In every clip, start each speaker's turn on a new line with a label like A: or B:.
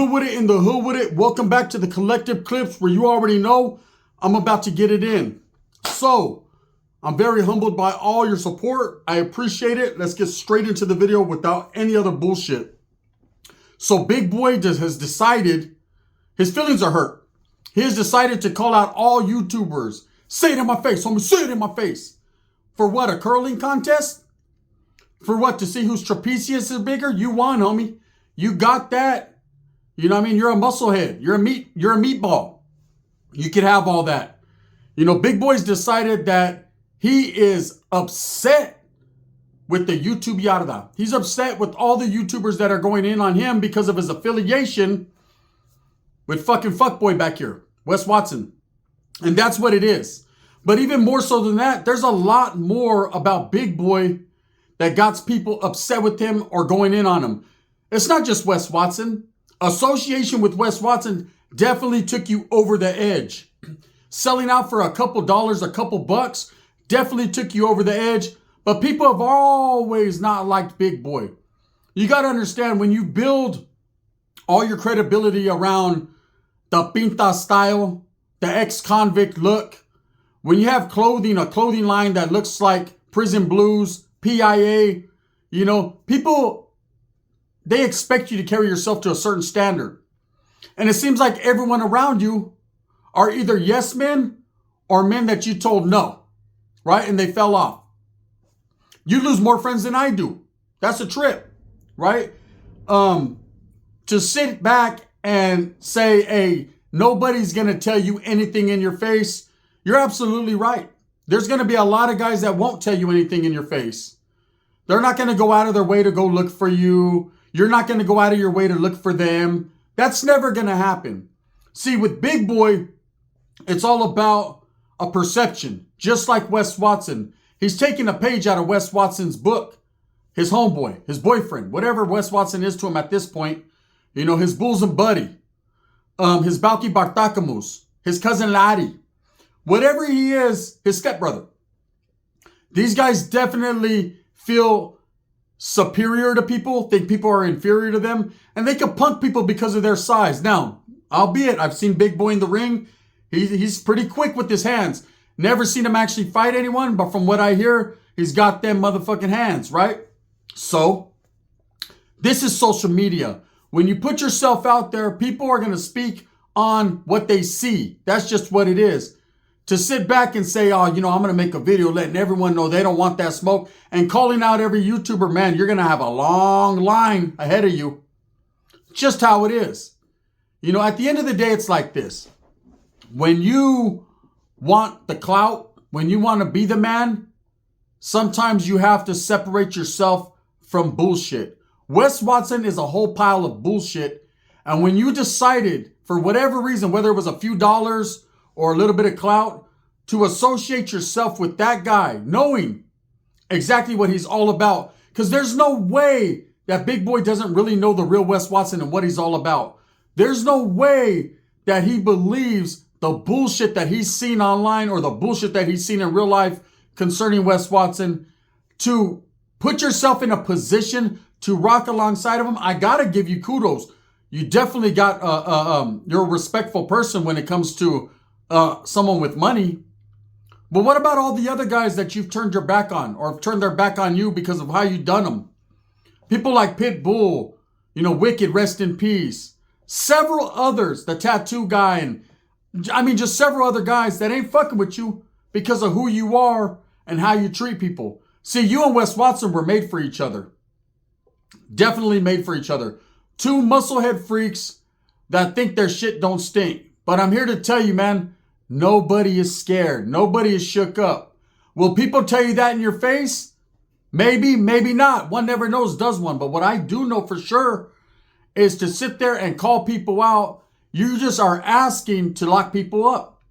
A: good with it, in the hood with it. Welcome back to the collective clips where you already know I'm about to get it in. So, I'm very humbled by all your support. I appreciate it. Let's get straight into the video without any other bullshit. So, Big Boy has decided, his feelings are hurt. He has decided to call out all YouTubers. Say it in my face, homie, say it in my face. For what, a curling contest? For what, to see whose trapezius is bigger? You won, homie. You got that. You know what I mean? You're a musclehead. You're a meatball. You could have all that. You know, Big Boy's decided that he is upset with the YouTube yarda. He's upset with all the YouTubers that are going in on him because of his affiliation with fucking fuckboy back here, Wes Watson. And that's what it is. But even more so than that, there's a lot more about Big Boy that got people upset with him or going in on him. It's not just Wes Watson. Association with Wes Watson definitely took you over the edge. Selling out for a couple dollars, a couple bucks, definitely took you over the edge. But people have always not liked Big Boy. You got to understand, when you build all your credibility around the pinta style, the ex-convict look, when you have clothing, a clothing line that looks like Prison Blues, PIA, you know, people, they expect you to carry yourself to a certain standard. And it seems like everyone around you are either yes men or men that you told no, right? And they fell off. You lose more friends than I do. That's a trip, right? To sit back and say, hey, nobody's going to tell you anything in your face. You're absolutely right. There's going to be a lot of guys that won't tell you anything in your face. They're not going to go out of their way to go look for you. You're not going to go out of your way to look for them. That's never going to happen. See, with Big Boy, it's all about a perception. Just like Wes Watson. He's taking a page out of Wes Watson's book. His homeboy, his boyfriend, whatever Wes Watson is to him at this point. You know, his bosom buddy. His Balki Bartakamus. His cousin Laddie. Whatever he is, his stepbrother. These guys definitely feel superior to people, think people are inferior to them, and they can punk people because of their size. Now, albeit, I've seen Big Boy in the ring. He's pretty quick with his hands. Never seen him actually fight anyone, but from what I hear, he's got them motherfucking hands, right? So, this is social media. When you put yourself out there, people are going to speak on what they see. That's just what it is. To sit back and say, oh, you know, I'm going to make a video letting everyone know they don't want that smoke and calling out every YouTuber, man, you're going to have a long line ahead of you. Just how it is. You know, at the end of the day, it's like this. When you want the clout, when you want to be the man, sometimes you have to separate yourself from bullshit. Wes Watson is a whole pile of bullshit. And when you decided, for whatever reason, whether it was a few dollars or a little bit of clout, to associate yourself with that guy, knowing exactly what he's all about. Because there's no way that Big Boy doesn't really know the real Wes Watson and what he's all about. There's no way that he believes the bullshit that he's seen online or the bullshit that he's seen in real life concerning Wes Watson. To put yourself in a position to rock alongside of him, I gotta give you kudos. You definitely got, you're a respectful person when it comes to someone with money. But what about all the other guys that you've turned your back on or have turned their back on you because of how you done them? People like Pitbull, you know, Wicked, rest in peace. Several others, the tattoo guy, and I mean just several other guys that ain't fucking with you because of who you are and how you treat people. See, you and Wes Watson were made for each other. Definitely made for each other. Two musclehead freaks that think their shit don't stink. But I'm here to tell you, man, nobody is scared. Nobody is shook up. Will people tell you that in your face? Maybe, maybe not. One never knows, does one? But what I do know for sure is to sit there and call people out. You just are asking to lock people up.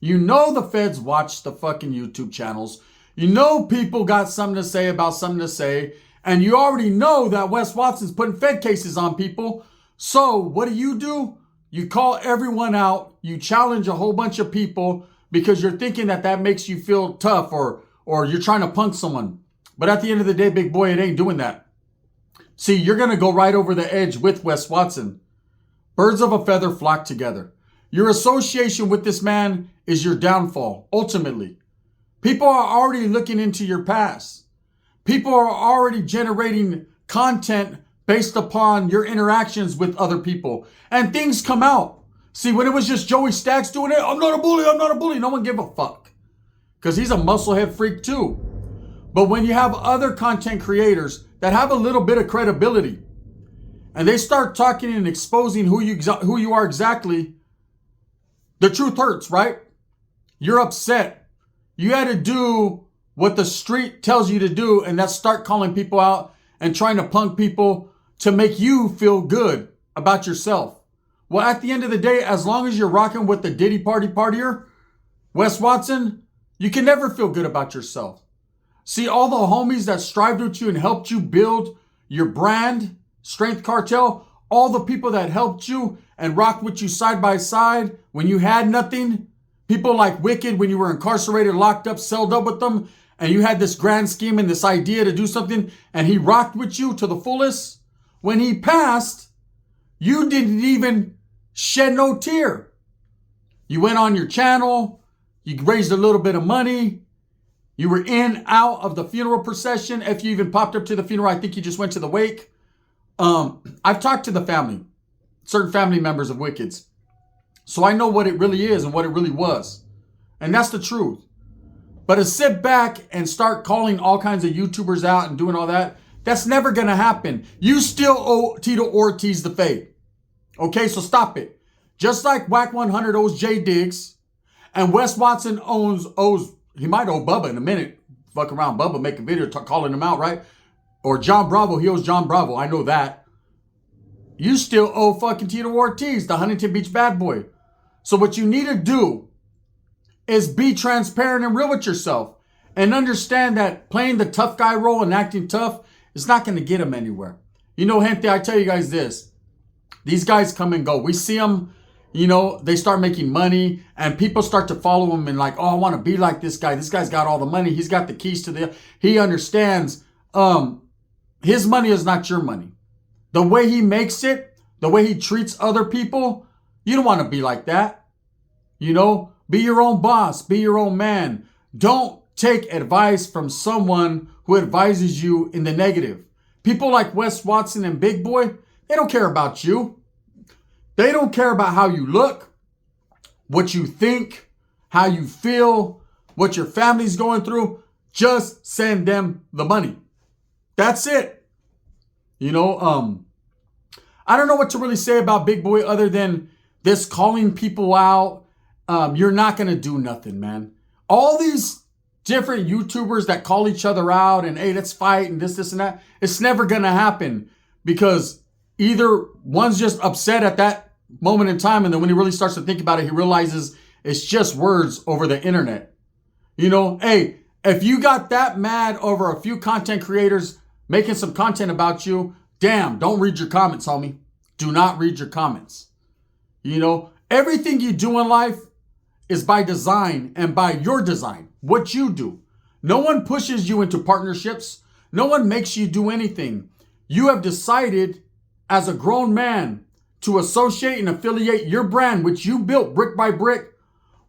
A: You know the feds watch the fucking YouTube channels. You know people got something to say about something to say. And you already know that Wes Watson's putting Fed cases on people. So what do? You call everyone out. You challenge a whole bunch of people because you're thinking that that makes you feel tough or you're trying to punk someone. But at the end of the day, Big Boy, it ain't doing that. See, you're going to go right over the edge with Wes Watson. Birds of a feather flock together. Your association with this man is your downfall, ultimately. People are already looking into your past. People are already generating content based upon your interactions with other people. And things come out. See, when it was just Joey Stacks doing it, I'm not a bully, I'm not a bully. No one gave a fuck. Because he's a musclehead freak too. But when you have other content creators that have a little bit of credibility, and they start talking and exposing who you are exactly, the truth hurts, right? You're upset. You had to do what the street tells you to do, and that's start calling people out and trying to punk people to make you feel good about yourself. Well, at the end of the day, as long as you're rocking with the Diddy partier, Wes Watson, you can never feel good about yourself. See, all the homies that strived with you and helped you build your brand, Strength Cartel, all the people that helped you and rocked with you side by side when you had nothing, people like Wicked when you were incarcerated, locked up, celled up with them, and you had this grand scheme and this idea to do something, and he rocked with you to the fullest. When he passed, you didn't even shed no tear. You went on your channel, you raised a little bit of money, you were in, out of the funeral procession. If you even popped up to the funeral, I think you just went to the wake. I've talked to the family, certain family members of Wicked's. So I know what it really is and what it really was. And that's the truth. But to sit back and start calling all kinds of YouTubers out and doing all that, that's never going to happen. You still owe Tito Ortiz the fade. Okay, so stop it. Just like Whack 100 owes Jay Diggs and Wes Watson owes, he might owe Bubba in a minute. Fuck around Bubba, make a video calling him out, right? Or John Bravo, he owes John Bravo. I know that. You still owe fucking Tito Ortiz, the Huntington Beach bad boy. So what you need to do is be transparent and real with yourself and understand that playing the tough guy role and acting tough is not going to get him anywhere. You know, gente, I tell you guys this. These guys come and go. We see them, you know, they start making money and people start to follow them and like, oh, I want to be like this guy. This guy's got all the money. He's got the keys to he understands his money is not your money. The way he makes it, the way he treats other people, you don't want to be like that. You know, be your own boss, be your own man. Don't take advice from someone who advises you in the negative. People like Wes Watson and Big Boy, they don't care about you. They don't care about how you look, what you think, how you feel, what your family's going through. Just send them the money. That's it. You know, I don't know what to really say about Big Boy other than this calling people out. You're not going to do nothing, man. All these different YouTubers that call each other out and, hey, let's fight and this and that. It's never going to happen because either one's just upset at that moment in time. And then when he really starts to think about it, he realizes it's just words over the internet. You know, hey, if you got that mad over a few content creators making some content about you, damn, don't read your comments, homie. Do not read your comments. You know, everything you do in life is by design and by your design, what you do. No one pushes you into partnerships. No one makes you do anything. You have decided as a grown man to associate and affiliate your brand, which you built brick by brick,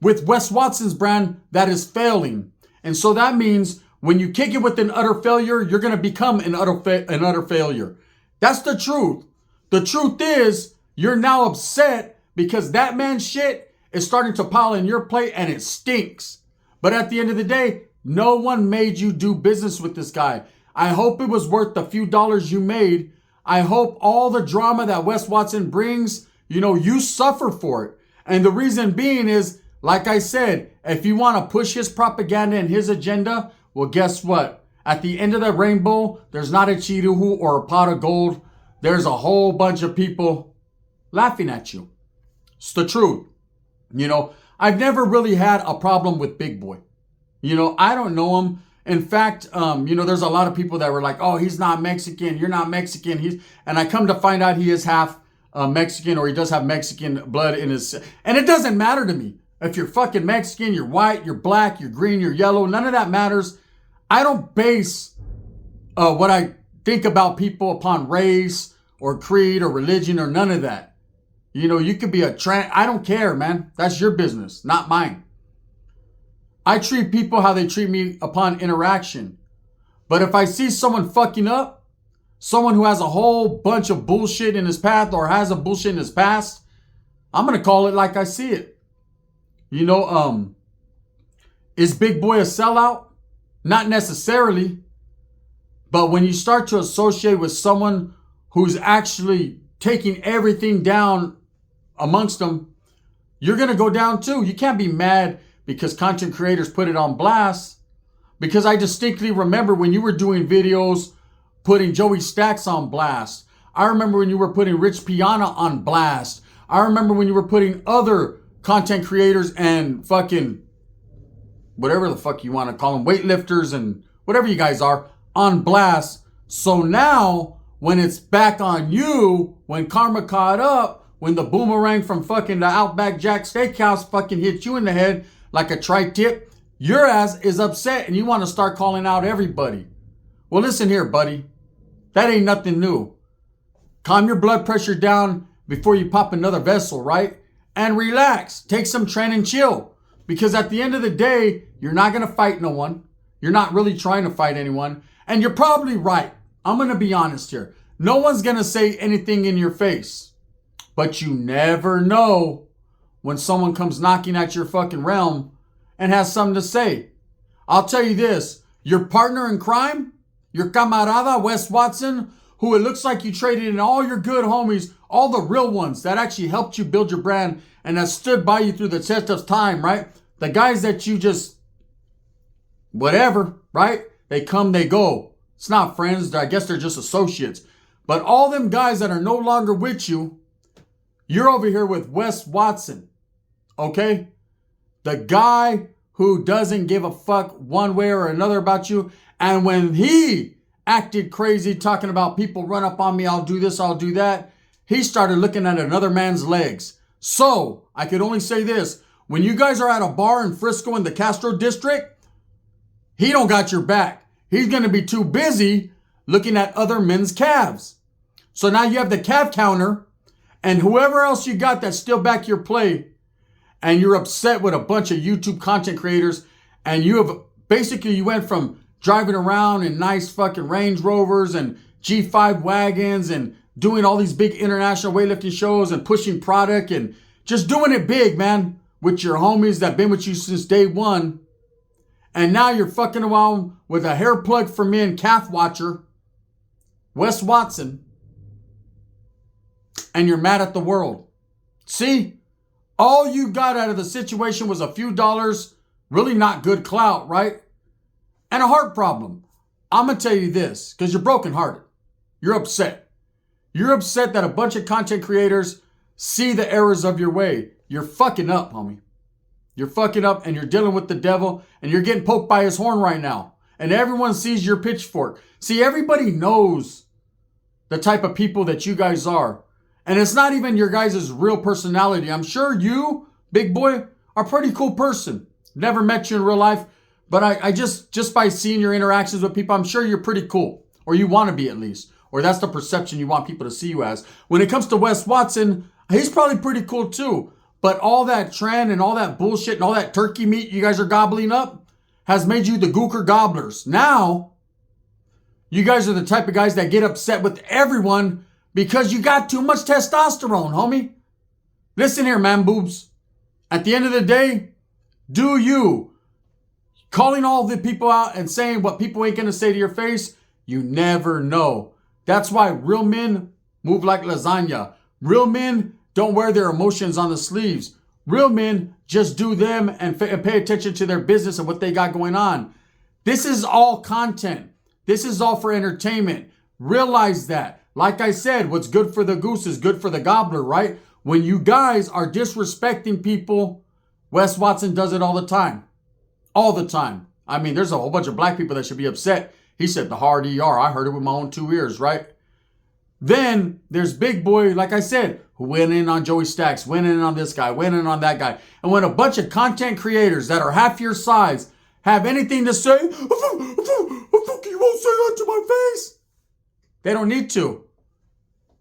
A: with Wes Watson's brand that is failing. And so that means when you kick it with an utter failure, you're going to become an utter failure. That's the truth. The truth is you're now upset because that man's shit is starting to pile in your plate and it stinks. But at the end of the day, no one made you do business with this guy. I hope it was worth the few dollars you made. I hope all the drama that Wes Watson brings, you know, you suffer for it. And the reason being is, like I said, if you want to push his propaganda and his agenda, well, guess what? At the end of the rainbow, there's not a chiruhu or a pot of gold. There's a whole bunch of people laughing at you. It's the truth. You know, I've never really had a problem with Big Boy. You know, I don't know him. In fact, you know, there's a lot of people that were like, oh, he's not Mexican. You're not Mexican. And I come to find out he is half Mexican, or he does have Mexican blood in his. And it doesn't matter to me. If you're fucking Mexican, you're white, you're black, you're green, you're yellow. None of that matters. I don't base what I think about people upon race or creed or religion or none of that. You know, you could be I don't care, man. That's your business, not mine. I treat people how they treat me upon interaction. But if I see someone fucking up, someone who has a whole bunch of bullshit in his path or has a bullshit in his past, I'm going to call it like I see it. You know, is Big Boy a sellout? Not necessarily. But when you start to associate with someone who's actually taking everything down amongst them, you're going to go down too. You can't be mad because content creators put it on blast. Because I distinctly remember when you were doing videos putting Joey Stacks on blast. I remember when you were putting Rich Piana on blast. I remember when you were putting other content creators and fucking whatever the fuck you want to call them, weightlifters and whatever you guys are, on blast. So now when it's back on you, when karma caught up, when the boomerang from fucking the Outback Jack Steakhouse fucking hits you in the head like a tri-tip, your ass is upset and you want to start calling out everybody. Well, listen here, buddy. That ain't nothing new. Calm your blood pressure down before you pop another vessel, right? And relax. Take some Tren and chill. Because at the end of the day, you're not going to fight no one. You're not really trying to fight anyone. And you're probably right. I'm going to be honest here. No one's going to say anything in your face. But you never know when someone comes knocking at your fucking realm and has something to say. I'll tell you this, your partner in crime, your camarada, Wes Watson, who it looks like you traded in all your good homies, all the real ones that actually helped you build your brand and that stood by you through the test of time, right? The guys that you just, whatever, right? They come, they go. It's not friends, I guess they're just associates. But all them guys that are no longer with you, you're over here with Wes Watson, okay? The guy who doesn't give a fuck one way or another about you. And when he acted crazy talking about people run up on me, I'll do this, I'll do that, he started looking at another man's legs. So I could only say this. When you guys are at a bar in Frisco in the Castro district, he don't got your back. He's going to be too busy looking at other men's calves. So now you have the calf counter and whoever else you got that's still back your play, and you're upset with a bunch of YouTube content creators, and you went from driving around in nice fucking Range Rovers and G5 wagons and doing all these big international weightlifting shows and pushing product and just doing it big, man, with your homies that been with you since day one. And now you're fucking around with a hair plug for men calf watcher, Wes Watson, and you're mad at the world. See? All you got out of the situation was a few dollars, really not good clout, right? And a heart problem. I'm going to tell you this, because you're brokenhearted. You're upset. You're upset that a bunch of content creators see the errors of your way. You're fucking up, homie. You're fucking up and you're dealing with the devil and you're getting poked by his horn right now. And everyone sees your pitchfork. See, everybody knows the type of people that you guys are. And it's not even your guys' real personality. I'm sure you, Big Boy, are a pretty cool person. Never met you in real life, but I just by seeing your interactions with people, I'm sure you're pretty cool. Or you want to be at least. Or that's the perception you want people to see you as. When it comes to Wes Watson, he's probably pretty cool too. But all that trend and all that bullshit and all that turkey meat you guys are gobbling up has made you the gooker gobblers. Now, you guys are the type of guys that get upset with everyone because you got too much testosterone, homie. Listen here, man boobs. At the end of the day, do you. Calling all the people out and saying what people ain't going to say to your face, you never know. That's why real men move like lasagna. Real men don't wear their emotions on the sleeves. Real men just do them and pay attention to their business and what they got going on. This is all content. This is all for entertainment. Realize that. Like I said, what's good for the goose is good for the gobbler, right? When you guys are disrespecting people, Wes Watson does it all the time. All the time. I mean, there's a whole bunch of black people that should be upset. He said the hard ER. I heard it with my own 2 ears, right? Then there's Big Boy, like I said, who went in on Joey Stacks, went in on this guy, went in on that guy. And when a bunch of content creators that are half your size have anything to say, you won't say that to my face. They don't need to.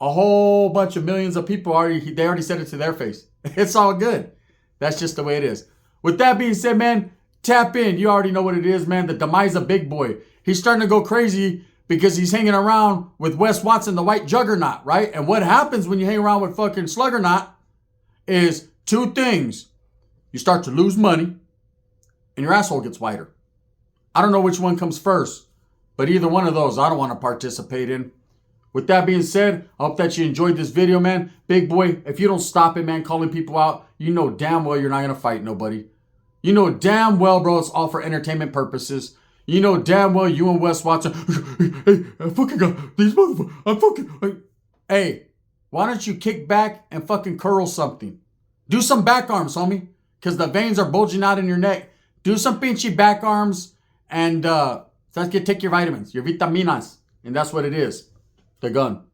A: a whole bunch of millions of people they already said it to their face. It's all good. That's just the way it is. With that being said, man, tap in. You already know what it is, man. The demise of Big Boy. He's starting to go crazy because he's hanging around with Wes Watson, the white juggernaut, right? And what happens when you hang around with fucking Sluggernaut is two things. You start to lose money and your asshole gets whiter. I don't know which one comes first, but either one of those I don't want to participate in. With that being said, I hope that you enjoyed this video, man. Big Boy, if you don't stop it, man, calling people out, you know damn well you're not going to fight nobody. You know damn well, bro, it's all for entertainment purposes. You know damn well you and Wes Watson, hey, I fucking got these motherfuckers, I'm fucking, hey, why don't you kick back and fucking curl something? Do some back arms, homie, because the veins are bulging out in your neck. Do some pinchy back arms and take your vitamins, your vitaminas, and that's what it is. The gun.